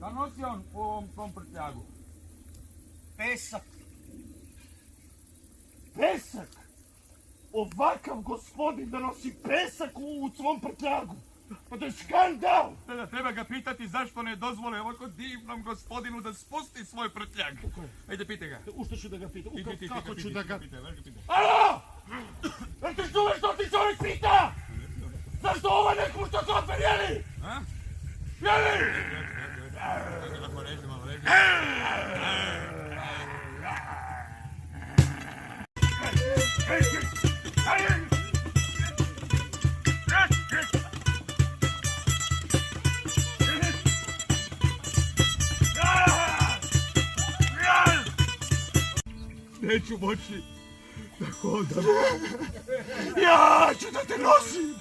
Šta nosi on u ovom tom prtljagu? Pesak. Pesak? Ovakav gospodin da nosi pesak u svom prtljagu. Pa to je skandal! Treba ga pitati zašto ne dozvole ovako divnom gospodinu da spusti svoj prtljag. Ajde, pitaj ga. U što ću da ga pitam? Kako ću da ga... Pitaj. Alo! Jel ti čuješ što ti čovjek pita? Zašto ova neku što kofer, jeli? A? Jeli? Malo reži. Neću moći da hodam. Ja ću da te nosim!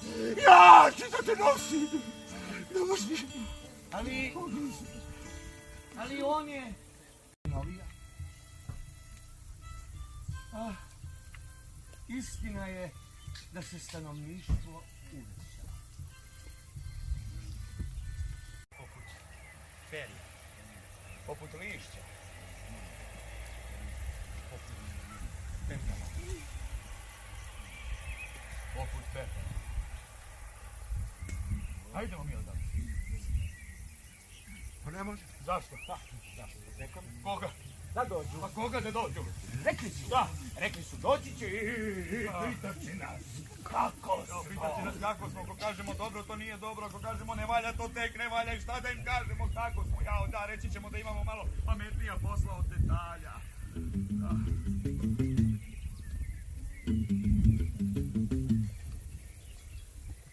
Ja ću da te nosim! Ne možeš... Ali on je... novija. Istina je da se stanovništvo uveća. Poput perja. Poput lišća. Poput pepela. Poput pepela. Hajdemo mi odavde. Pa ne može. Zašto? Zašto? Rekao mi. Koga? Da dođu. Pa koga da dođu? Rekli su. Da. Rekli su doći će i pitat će nas. Kako smo? Pitat će nas kako smo. Ako kažemo dobro, to nije dobro. Ako kažemo ne valja, to tek ne valja. I šta da im kažemo kako smo? Jao, da, reći ćemo da imamo malo pametnija posla od detalja.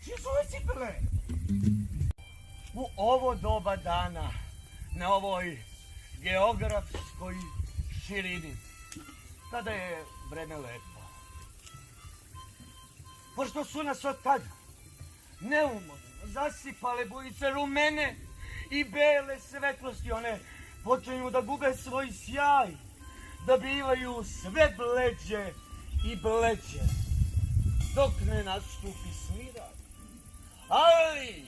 Čije su ove cipele? U ovo doba dana, na ovoj geografskoj širini, kada je vreme lepo. Pošto su nas od tada neumorno zasipale bojice rumene i bele svetlosti, one počinju da gube svoj sjaj, da bivaju sve bleđe i bleđe, dok ne nastupi smiraj. Ali,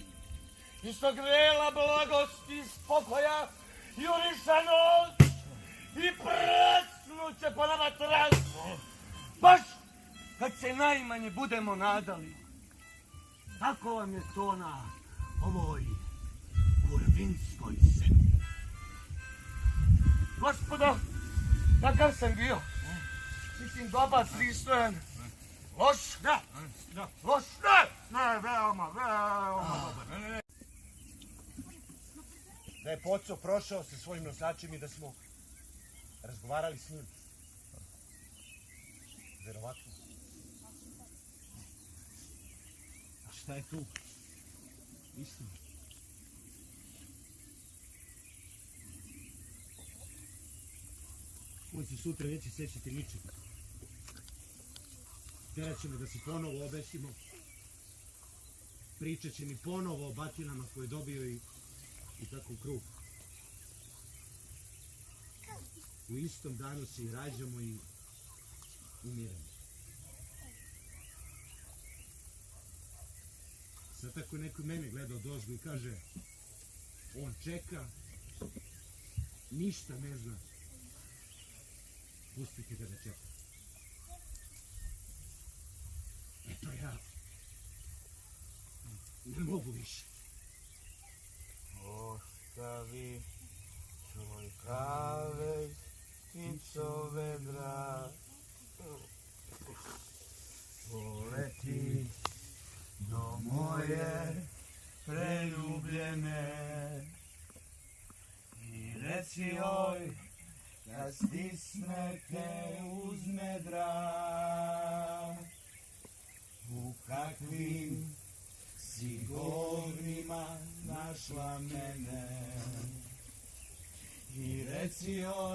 iz tog vela blagosti i spokoja juriša noć i prasnuće po nama trasno. Baš kad se najmanje budemo nadali. Tako vam je to na ovoj Urvinskoj zemlji. Gospodo, kakav sam bio? Mislim, dobar, pristojan. Loš? Da. Loš? Ne, veoma dobar. Da je Poco prošao sa svojim nosačem i da smo razgovarali s njim. Verovatno. A šta je tu? Istina. On se sutra neće sećati ničega. Terat ćemo da se ponovo obesimo. Pričat će mi ponovo o batinama koje dobio i tako u krug. U istom danu se i rađamo i umiramo. Sad tako neko mene gleda od ozgo i kaže, on čeka, ništa ne zna. Pustite ga da čeka. Eto ja ne mogu više. Ostavi tvoj kavez i cove drag. Poleti do moje preljubljene i reci joj da stisne te uzme drag. U kakvim si govnima našla mene i reci joj